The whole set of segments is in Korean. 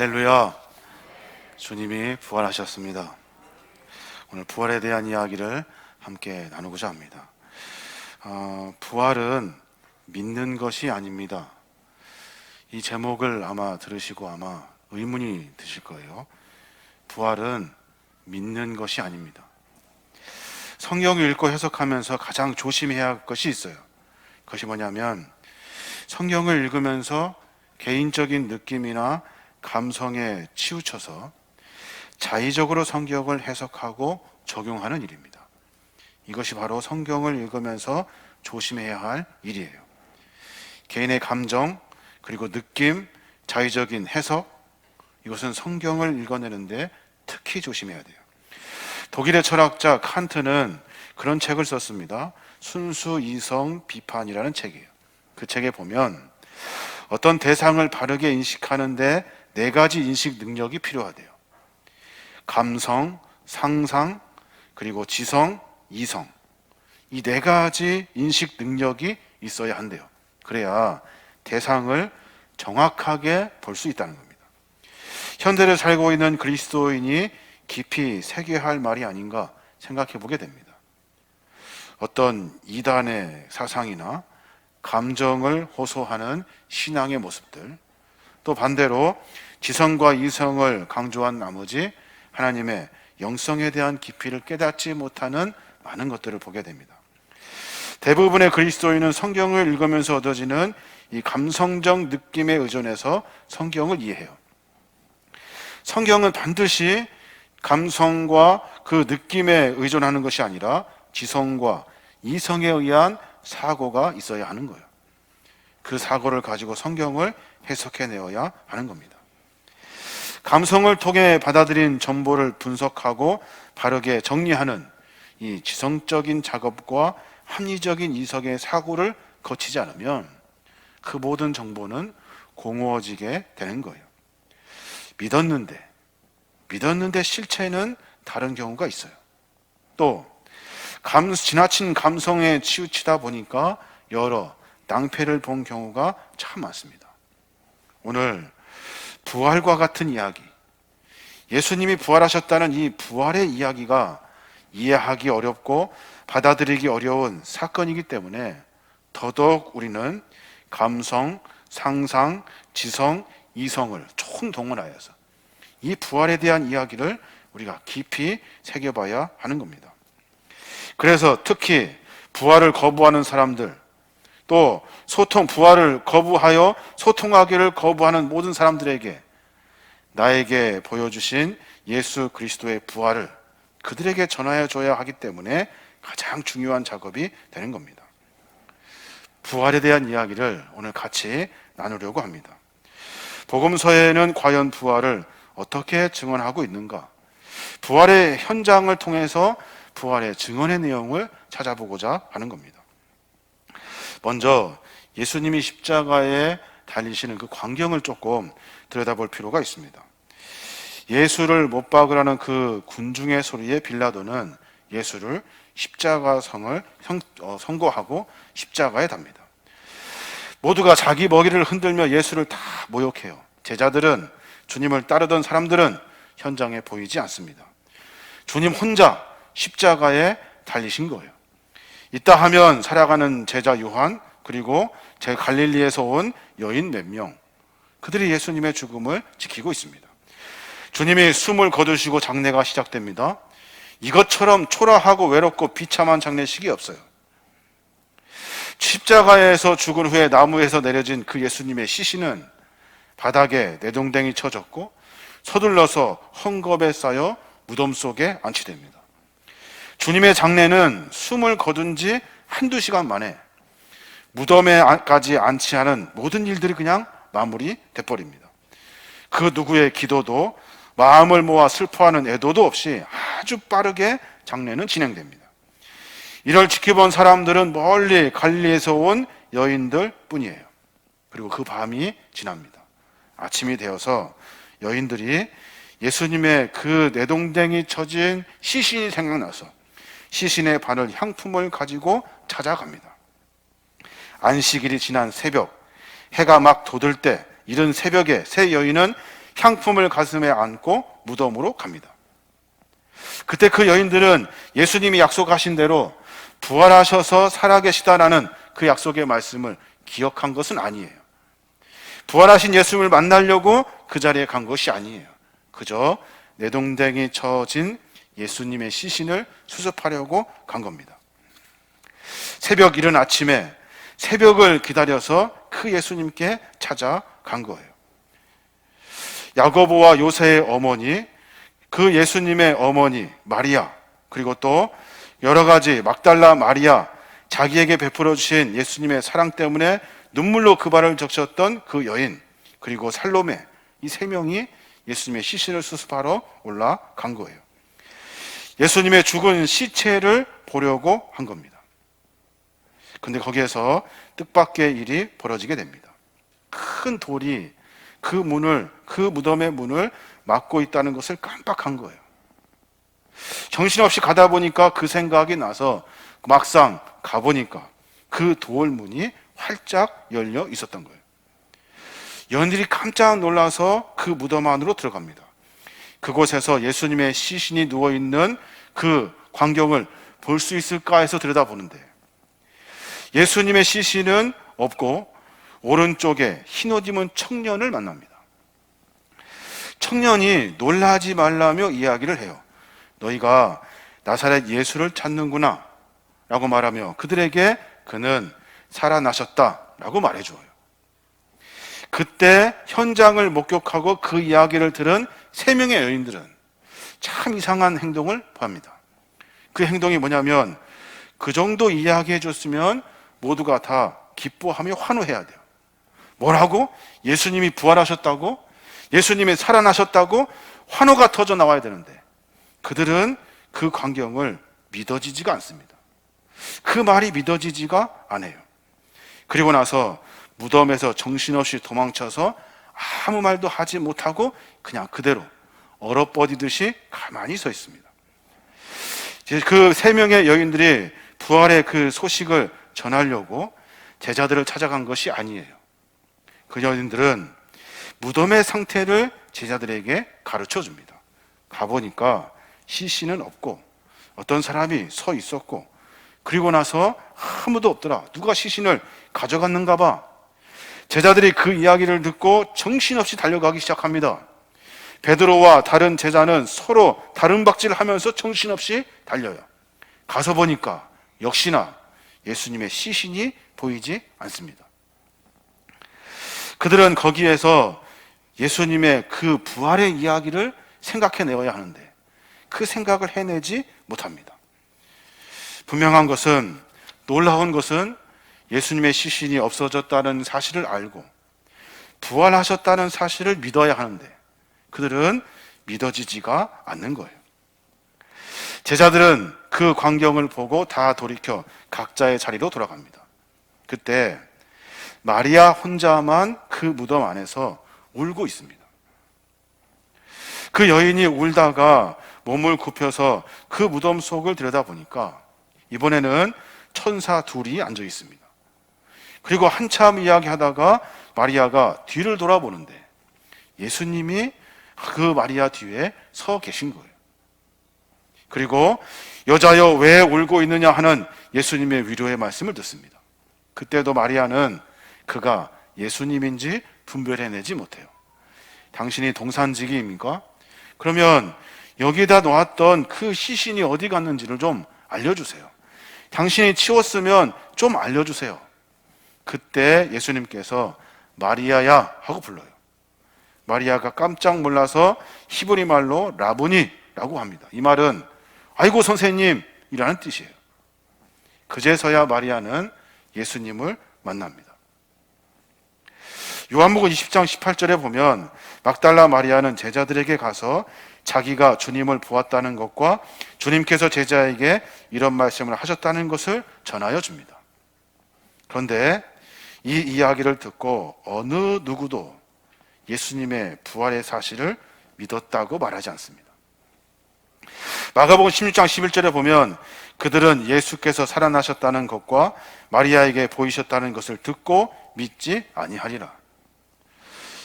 할렐루야. 주님이 부활하셨습니다. 오늘 부활에 대한 이야기를 함께 나누고자 합니다. 부활은 믿는 것이 아닙니다. 이 제목을 아마 들으시고 아마 의문이 드실 거예요. 부활은 믿는 것이 아닙니다. 성경을 읽고 해석하면서 가장 조심해야 할 것이 있어요. 그것이 뭐냐면 성경을 읽으면서 개인적인 느낌이나 감성에 치우쳐서 자의적으로 성경을 해석하고 적용하는 일입니다. 이것이 바로 성경을 읽으면서 조심해야 할 일이에요. 개인의 감정, 그리고 느낌, 자의적인 해석, 이것은 성경을 읽어내는데 특히 조심해야 돼요. 독일의 철학자 칸트는 그런 책을 썼습니다. 순수 이성 비판이라는 책이에요. 그 책에 보면 어떤 대상을 바르게 인식하는데 4가지 인식 능력이 필요하대요. 감성, 상상, 그리고 지성, 이성. 이 4가지 인식 능력이 있어야 한대요. 그래야 대상을 정확하게 볼 수 있다는 겁니다. 현대를 살고 있는 그리스도인이 깊이 새겨야 할 말이 아닌가 생각해 보게 됩니다. 어떤 이단의 사상이나 감정을 호소하는 신앙의 모습들, 또 반대로 지성과 이성을 강조한 나머지 하나님의 영성에 대한 깊이를 깨닫지 못하는 많은 것들을 보게 됩니다. 대부분의 그리스도인은 성경을 읽으면서 얻어지는 이 감성적 느낌에 의존해서 성경을 이해해요. 성경은 반드시 감성과 그 느낌에 의존하는 것이 아니라 지성과 이성에 의한 사고가 있어야 하는 거예요. 그 사고를 가지고 성경을 해석해내어야 하는 겁니다. 감성을 통해 받아들인 정보를 분석하고 바르게 정리하는 이 지성적인 작업과 합리적인 이성의 사고를 거치지 않으면 그 모든 정보는 공허해지게 되는 거예요. 믿었는데 실체는 다른 경우가 있어요. 또 지나친 감성에 치우치다 보니까 여러 낭패를 본 경우가 참 많습니다. 오늘 부활과 같은 이야기, 예수님이 부활하셨다는 이 부활의 이야기가 이해하기 어렵고 받아들이기 어려운 사건이기 때문에 더더욱 우리는 감성, 상상, 지성, 이성을 총동원하여서 이 부활에 대한 이야기를 우리가 깊이 새겨봐야 하는 겁니다. 그래서 특히 부활을 거부하는 사람들, 또 부활을 거부하여 소통하기를 거부하는 모든 사람들에게 나에게 보여주신 예수 그리스도의 부활을 그들에게 전하여 줘야 하기 때문에 가장 중요한 작업이 되는 겁니다. 부활에 대한 이야기를 오늘 같이 나누려고 합니다. 복음서에는 과연 부활을 어떻게 증언하고 있는가? 부활의 현장을 통해서 부활의 증언의 내용을 찾아보고자 하는 겁니다. 먼저 예수님이 십자가에 달리시는 그 광경을 조금 들여다볼 필요가 있습니다. 예수를 못 박으라는 그 군중의 소리에 빌라도는 예수를 십자가성을 선고하고 십자가에 답니다. 모두가 자기 먹이를 흔들며 예수를 다 모욕해요. 제자들은, 주님을 따르던 사람들은 현장에 보이지 않습니다. 주님 혼자 십자가에 달리신 거예요. 이따 하면 살아가는 제자 요한, 그리고 갈릴리에서 온 여인 몇 명, 그들이 예수님의 죽음을 지키고 있습니다. 주님이 숨을 거두시고 장례가 시작됩니다. 이것처럼 초라하고 외롭고 비참한 장례식이 없어요. 십자가에서 죽은 후에 나무에서 내려진 그 예수님의 시신은 바닥에 내동댕이 쳐졌고 서둘러서 헝겊에 쌓여 무덤 속에 안치됩니다. 주님의 장례는 숨을 거둔 지 1-2시간 만에 무덤에까지 안치하는 모든 일들이 그냥 마무리돼 버립니다. 그 누구의 기도도, 마음을 모아 슬퍼하는 애도도 없이 아주 빠르게 장례는 진행됩니다. 이를 지켜본 사람들은 멀리 갈릴리에서 온 여인들 뿐이에요. 그리고 그 밤이 지납니다. 아침이 되어서 여인들이 예수님의 그 내동댕이 쳐진 시신이 생각나서 시신에 바를 향품을 가지고 찾아갑니다. 안식일이 지난 새벽, 해가 막 돋을 때, 이른 새벽에 세 여인은 향품을 가슴에 안고 무덤으로 갑니다. 그때 그 여인들은 예수님이 약속하신 대로 부활하셔서 살아계시다라는 그 약속의 말씀을 기억한 것은 아니에요. 부활하신 예수님을 만나려고 그 자리에 간 것이 아니에요. 그저 내동댕이 쳐진 예수님의 시신을 수습하려고 간 겁니다. 새벽 이른 아침에 새벽을 기다려서 그 예수님께 찾아간 거예요. 야고보와 요새의 어머니, 그 예수님의 어머니 마리아, 그리고 또 여러 가지 막달라 마리아, 자기에게 베풀어 주신 예수님의 사랑 때문에 눈물로 그 발을 적셨던 그 여인, 그리고 살로메, 이 세 명이 예수님의 시신을 수습하러 올라간 거예요. 예수님의 죽은 시체를 보려고 한 겁니다. 근데 거기에서 뜻밖의 일이 벌어지게 됩니다. 큰 돌이 그 무덤의 문을 막고 있다는 것을 깜빡한 거예요. 정신없이 가다 보니까 그 생각이 나서 막상 가보니까 그 돌문이 활짝 열려 있었던 거예요. 여인들이 깜짝 놀라서 그 무덤 안으로 들어갑니다. 그곳에서 예수님의 시신이 누워있는 그 광경을 볼 수 있을까 해서 들여다보는데 예수님의 시신은 없고 오른쪽에 흰옷 입은 청년을 만납니다. 청년이 놀라지 말라며 이야기를 해요. 너희가 나사렛 예수를 찾는구나 라고 말하며 그들에게 그는 살아나셨다 라고 말해줘요. 그때 현장을 목격하고 그 이야기를 들은 세 명의 여인들은 참 이상한 행동을 보입니다. 그 행동이 뭐냐면 그 정도 이야기해 줬으면 모두가 다 기뻐하며 환호해야 돼요. 뭐라고? 예수님이 부활하셨다고? 예수님이 살아나셨다고? 환호가 터져 나와야 되는데 그들은 그 광경을 믿어지지가 않습니다. 그 말이 믿어지지가 않아요. 그리고 나서 무덤에서 정신없이 도망쳐서 아무 말도 하지 못하고 그냥 그대로 얼어버리듯이 가만히 서 있습니다. 그 세 명의 여인들이 부활의 그 소식을 전하려고 제자들을 찾아간 것이 아니에요. 그 여인들은 무덤의 상태를 제자들에게 가르쳐 줍니다. 가보니까 시신은 없고 어떤 사람이 서 있었고 그리고 나서 아무도 없더라. 누가 시신을 가져갔는가 봐. 제자들이 그 이야기를 듣고 정신없이 달려가기 시작합니다. 베드로와 다른 제자는 서로 다른 박질을 하면서 정신없이 달려요. 가서 보니까 역시나 예수님의 시신이 보이지 않습니다. 그들은 거기에서 예수님의 그 부활의 이야기를 생각해내어야 하는데 그 생각을 해내지 못합니다. 분명한 것은, 놀라운 것은 예수님의 시신이 없어졌다는 사실을 알고 부활하셨다는 사실을 믿어야 하는데 그들은 믿어지지가 않는 거예요. 제자들은 그 광경을 보고 다 돌이켜 각자의 자리로 돌아갑니다. 그때 마리아 혼자만 그 무덤 안에서 울고 있습니다. 그 여인이 울다가 몸을 굽혀서 그 무덤 속을 들여다보니까 이번에는 천사 둘이 앉아 있습니다. 그리고 한참 이야기하다가 마리아가 뒤를 돌아보는데 예수님이 그 마리아 뒤에 서 계신 거예요. 그리고 여자여 왜 울고 있느냐 하는 예수님의 위로의 말씀을 듣습니다. 그때도 마리아는 그가 예수님인지 분별해내지 못해요. 당신이 동산지기입니까? 그러면 여기다 놓았던 그 시신이 어디 갔는지를 좀 알려주세요. 당신이 치웠으면 좀 알려주세요. 그때 예수님께서 마리아야 하고 불러요. 마리아가 깜짝 놀라서 히브리 말로 라보니라고 합니다. 이 말은 아이고 선생님이라는 뜻이에요. 그제서야 마리아는 예수님을 만납니다. 요한복음 20장 18절에 보면 막달라 마리아는 제자들에게 가서 자기가 주님을 보았다는 것과 주님께서 제자에게 이런 말씀을 하셨다는 것을 전하여 줍니다. 그런데 이 이야기를 듣고 어느 누구도 예수님의 부활의 사실을 믿었다고 말하지 않습니다. 마가복음 16장 11절에 보면 그들은 예수께서 살아나셨다는 것과 마리아에게 보이셨다는 것을 듣고 믿지 아니하리라.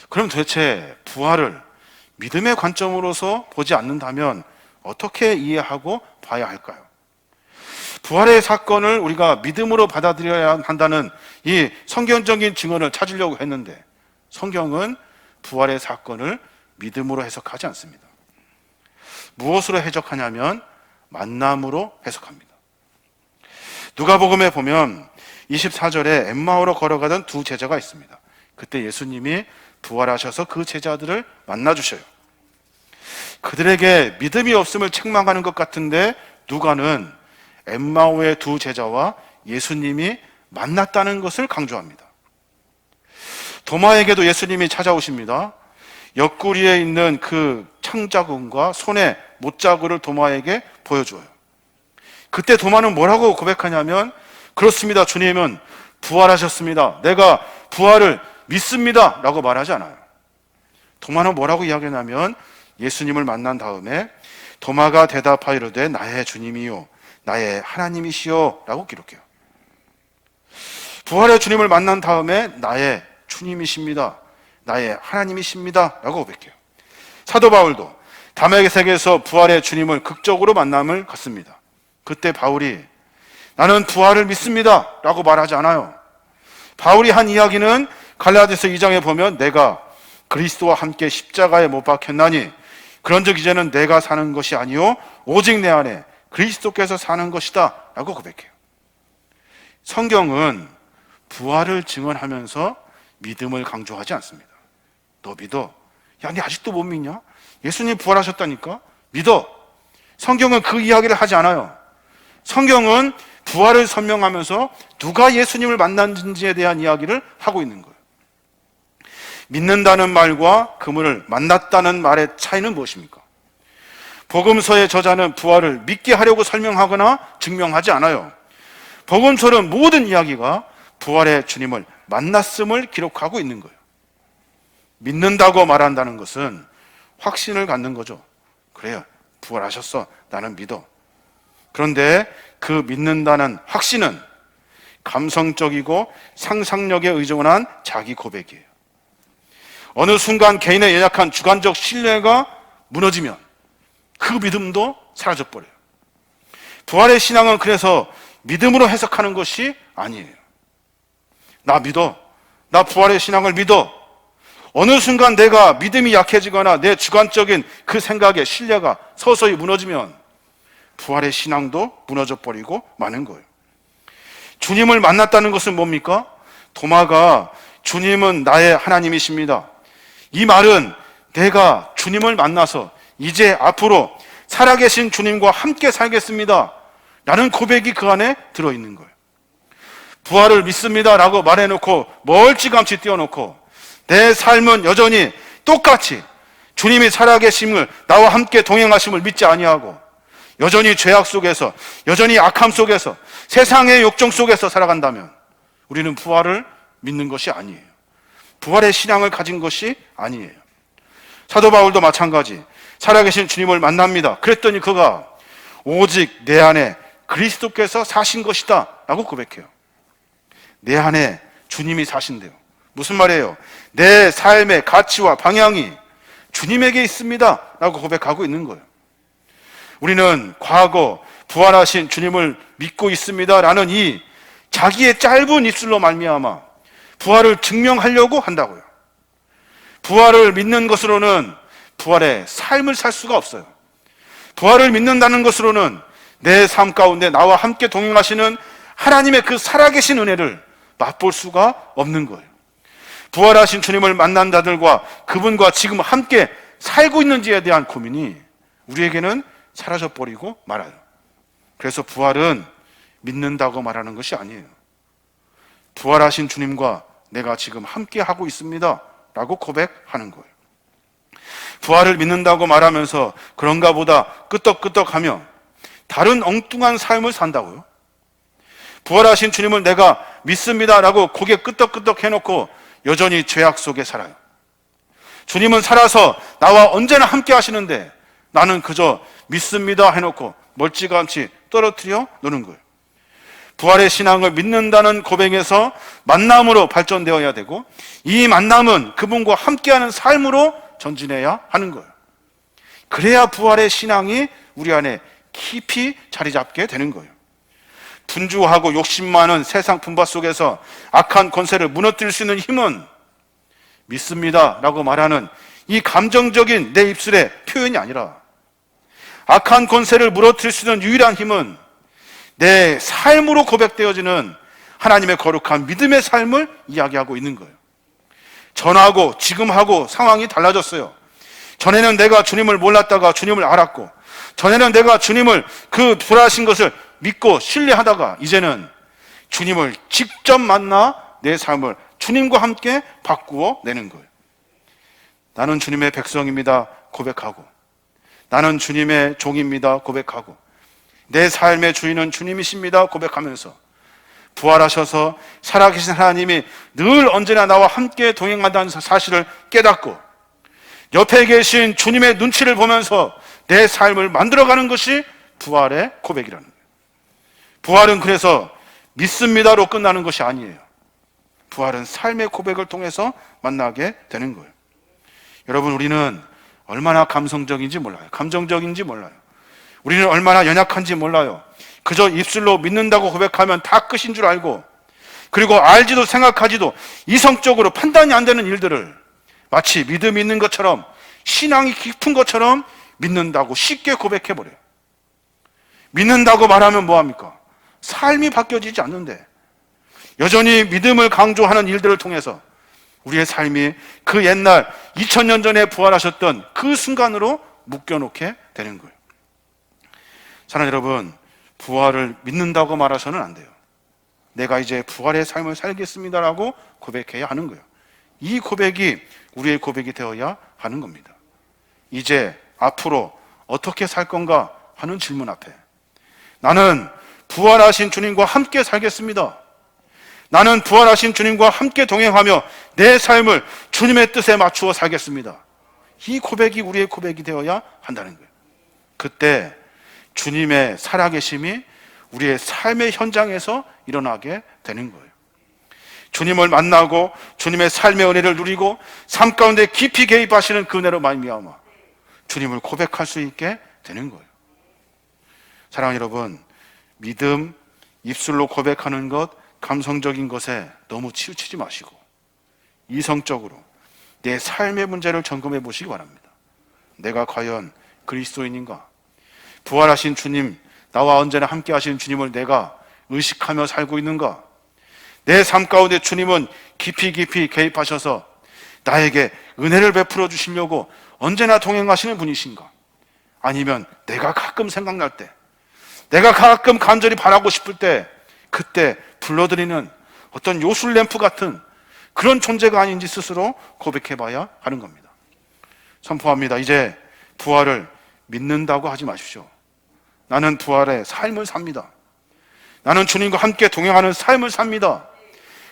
그럼 도대체 부활을 믿음의 관점으로서 보지 않는다면 어떻게 이해하고 봐야 할까요? 부활의 사건을 우리가 믿음으로 받아들여야 한다는 이 성경적인 증언을 찾으려고 했는데 성경은 부활의 사건을 믿음으로 해석하지 않습니다. 무엇으로 해석하냐면 만남으로 해석합니다. 누가복음에 보면 24절에 엠마오로 걸어가던 두 제자가 있습니다. 그때 예수님이 부활하셔서 그 제자들을 만나주셔요. 그들에게 믿음이 없음을 책망하는 것 같은데 누가는 엠마오의 두 제자와 예수님이 만났다는 것을 강조합니다. 도마에게도 예수님이 찾아오십니다. 옆구리에 있는 그 창자국과 손의 못자국을 도마에게 보여줘요. 그때 도마는 뭐라고 고백하냐면, 그렇습니다, 주님은 부활하셨습니다, 내가 부활을 믿습니다 라고 말하지 않아요. 도마는 뭐라고 이야기하냐면, 예수님을 만난 다음에 도마가 대답하여 이르되 나의 주님이요 나의 하나님이시여 라고 기록해요. 부활의 주님을 만난 다음에 나의 주님이십니다, 나의 하나님이십니다 라고 고백해요. 사도 바울도 다메섹에서 부활의 주님을 극적으로 만남을 갖습니다. 그때 바울이 나는 부활을 믿습니다 라고 말하지 않아요. 바울이 한 이야기는 갈라디아서 2장에 보면 내가 그리스도와 함께 십자가에 못 박혔나니 그런즉 이제는 내가 사는 것이 아니요 오직 내 안에 그리스도께서 사는 것이다 라고 고백해요. 성경은 부활을 증언하면서 믿음을 강조하지 않습니다. 너 믿어? 야, 니 아직도 못 믿냐? 예수님 부활하셨다니까? 믿어. 성경은 그 이야기를 하지 않아요. 성경은 부활을 설명하면서 누가 예수님을 만났는지에 대한 이야기를 하고 있는 거예요. 믿는다는 말과 그분을 만났다는 말의 차이는 무엇입니까? 복음서의 저자는 부활을 믿게 하려고 설명하거나 증명하지 않아요. 복음서는 모든 이야기가 부활의 주님을 만났음을 기록하고 있는 거예요. 믿는다고 말한다는 것은 확신을 갖는 거죠. 그래요, 부활하셨어, 나는 믿어. 그런데 그 믿는다는 확신은 감성적이고 상상력에 의존한 자기 고백이에요. 어느 순간 개인의 연약한 주관적 신뢰가 무너지면 그 믿음도 사라져버려요. 부활의 신앙은 그래서 믿음으로 해석하는 것이 아니에요. 나 믿어, 나 부활의 신앙을 믿어. 어느 순간 내가 믿음이 약해지거나 내 주관적인 그 생각에 신뢰가 서서히 무너지면 부활의 신앙도 무너져 버리고 마는 거예요. 주님을 만났다는 것은 뭡니까? 도마가 주님은 나의 하나님이십니다, 이 말은 내가 주님을 만나서 이제 앞으로 살아계신 주님과 함께 살겠습니다 라는 고백이 그 안에 들어있는 거예요. 부활을 믿습니다 라고 말해놓고 멀찌감치 띄워놓고 내 삶은 여전히 똑같이 주님이 살아계심을, 나와 함께 동행하심을 믿지 아니하고 여전히 죄악 속에서, 여전히 악함 속에서, 세상의 욕정 속에서 살아간다면 우리는 부활을 믿는 것이 아니에요. 부활의 신앙을 가진 것이 아니에요. 사도 바울도 마찬가지, 살아계신 주님을 만납니다. 그랬더니 그가 오직 내 안에 그리스도께서 사신 것이다 라고 고백해요. 내 안에 주님이 사신대요. 무슨 말이에요? 내 삶의 가치와 방향이 주님에게 있습니다 라고 고백하고 있는 거예요. 우리는 과거 부활하신 주님을 믿고 있습니다 라는 이 자기의 짧은 입술로 말미암아 부활을 증명하려고 한다고요. 부활을 믿는 것으로는 부활의 삶을 살 수가 없어요. 부활을 믿는다는 것으로는 내 삶 가운데 나와 함께 동행하시는 하나님의 그 살아계신 은혜를 맛볼 수가 없는 거예요. 부활하신 주님을 만난 자들과 그분과 지금 함께 살고 있는지에 대한 고민이 우리에게는 사라져버리고 말아요. 그래서 부활은 믿는다고 말하는 것이 아니에요. 부활하신 주님과 내가 지금 함께 하고 있습니다 라고 고백하는 거예요. 부활을 믿는다고 말하면서 그런가 보다 끄떡끄떡하며 다른 엉뚱한 삶을 산다고요? 부활하신 주님을 내가 믿습니다 라고 고개 끄떡끄떡 해놓고 여전히 죄악 속에 살아요. 주님은 살아서 나와 언제나 함께 하시는데 나는 그저 믿습니다 해놓고 멀찌감치 떨어뜨려 놓는 거예요. 부활의 신앙을 믿는다는 고백에서 만남으로 발전되어야 되고 이 만남은 그분과 함께하는 삶으로 전진해야 하는 거예요. 그래야 부활의 신앙이 우리 안에 깊이 자리 잡게 되는 거예요. 분주하고 욕심 많은 세상 분바 속에서 악한 권세를 무너뜨릴 수 있는 힘은 믿습니다 라고 말하는 이 감정적인 내 입술의 표현이 아니라, 악한 권세를 무너뜨릴 수 있는 유일한 힘은 내 삶으로 고백되어지는 하나님의 거룩한 믿음의 삶을 이야기하고 있는 거예요. 전하고 지금하고 상황이 달라졌어요. 전에는 내가 주님을 몰랐다가 주님을 알았고, 전에는 내가 주님을 그 불하신 것을 믿고 신뢰하다가 이제는 주님을 직접 만나 내 삶을 주님과 함께 바꾸어 내는 거예요. 나는 주님의 백성입니다 고백하고, 나는 주님의 종입니다 고백하고, 내 삶의 주인은 주님이십니다 고백하면서, 부활하셔서 살아계신 하나님이 늘 언제나 나와 함께 동행한다는 사실을 깨닫고 옆에 계신 주님의 눈치를 보면서 내 삶을 만들어가는 것이 부활의 고백이라는 거예요. 부활은 그래서 믿습니다로 끝나는 것이 아니에요. 부활은 삶의 고백을 통해서 만나게 되는 거예요. 여러분, 우리는 얼마나 감성적인지 몰라요. 감정적인지 몰라요. 우리는 얼마나 연약한지 몰라요. 그저 입술로 믿는다고 고백하면 다 끝인 줄 알고, 그리고 알지도 생각하지도 이성적으로 판단이 안 되는 일들을 마치 믿음이 있는 것처럼, 신앙이 깊은 것처럼 믿는다고 쉽게 고백해버려요. 믿는다고 말하면 뭐합니까? 삶이 바뀌어지지 않는데, 여전히 믿음을 강조하는 일들을 통해서 우리의 삶이 그 옛날 2000년 전에 부활하셨던 그 순간으로 묶여놓게 되는 거예요. 사랑하는 여러분, 부활을 믿는다고 말해서는 안 돼요. 내가 이제 부활의 삶을 살겠습니다라고 고백해야 하는 거예요. 이 고백이 우리의 고백이 되어야 하는 겁니다. 이제 앞으로 어떻게 살 건가 하는 질문 앞에, 나는 부활하신 주님과 함께 살겠습니다. 나는 부활하신 주님과 함께 동행하며 내 삶을 주님의 뜻에 맞추어 살겠습니다. 이 고백이 우리의 고백이 되어야 한다는 거예요. 그때 주님의 살아계심이 우리의 삶의 현장에서 일어나게 되는 거예요. 주님을 만나고 주님의 삶의 은혜를 누리고 삶 가운데 깊이 개입하시는 그 은혜로 말미암아 주님을 고백할 수 있게 되는 거예요. 사랑하는 여러분, 믿음, 입술로 고백하는 것, 감성적인 것에 너무 치우치지 마시고 이성적으로 내 삶의 문제를 점검해 보시기 바랍니다. 내가 과연 그리스도인인가? 부활하신 주님, 나와 언제나 함께 하시는 주님을 내가 의식하며 살고 있는가? 내 삶 가운데 주님은 깊이 개입하셔서 나에게 은혜를 베풀어 주시려고 언제나 동행하시는 분이신가? 아니면 내가 가끔 생각날 때, 내가 가끔 간절히 바라고 싶을 때, 그때 불러드리는 어떤 요술램프 같은 그런 존재가 아닌지 스스로 고백해봐야 하는 겁니다. 선포합니다. 이제 부활을 믿는다고 하지 마십시오. 나는 부활의 삶을 삽니다. 나는 주님과 함께 동행하는 삶을 삽니다.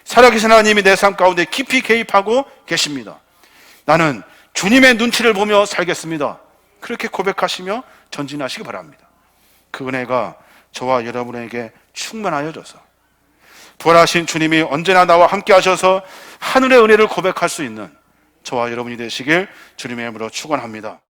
살아계신 하나님이 내 삶 가운데 깊이 개입하고 계십니다. 나는 주님의 눈치를 보며 살겠습니다. 그렇게 고백하시며 전진하시기 바랍니다. 그 은혜가 저와 여러분에게 충만하여져서 부활하신 주님이 언제나 나와 함께 하셔서 하늘의 은혜를 고백할 수 있는 저와 여러분이 되시길 주님의 이름으로 축원합니다.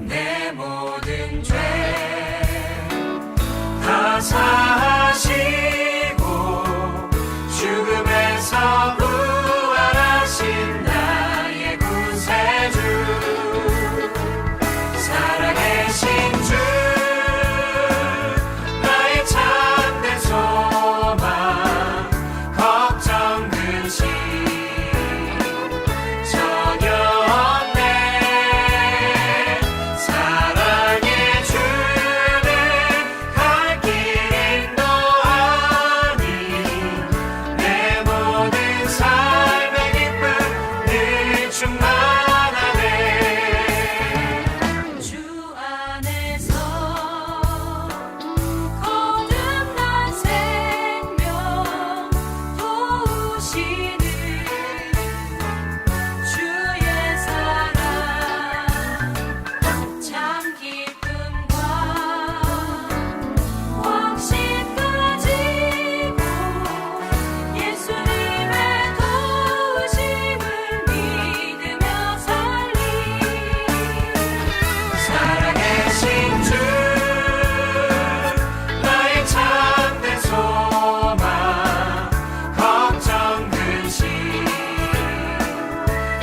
내 모든 죄 다 사하시고 죽음에서 부활하신 나의 구세주, 살아계신 주 나의 참된 소망, 걱정 근심 전혀 없네. 되시는 주의 사랑 참 기쁨과 확신 가지고 예수님의 도우심을 믿으며 살리 살아계신 주 나의 참된 소망 걱정 근심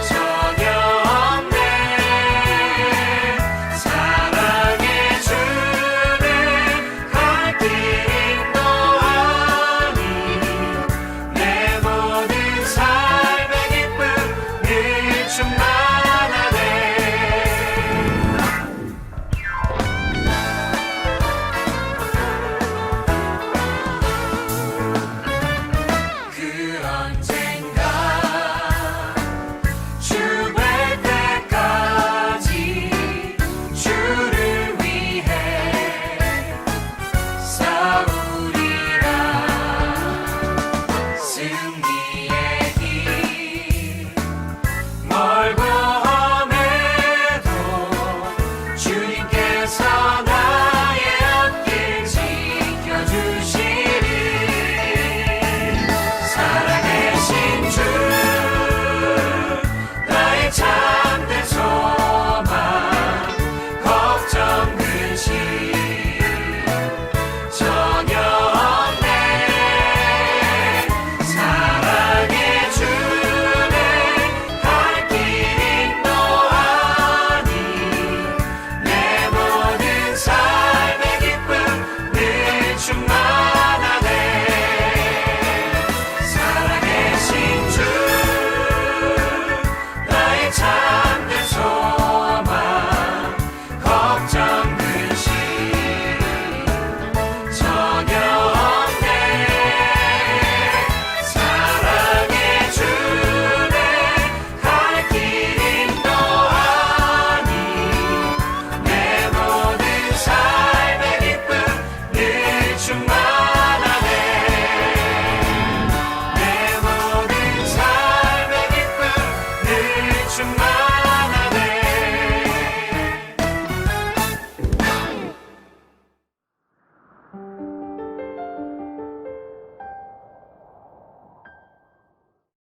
전혀 없네 사랑의 주는 갈 길 인도하니 내 모든 삶의 기쁨 늘 충만하네 그 언젠가 주 뵐 때까지 주를 위해 싸우리라 승리의 길 멀고 험해도 주님께서 나의 앞길 지켜주시리 살아계신 주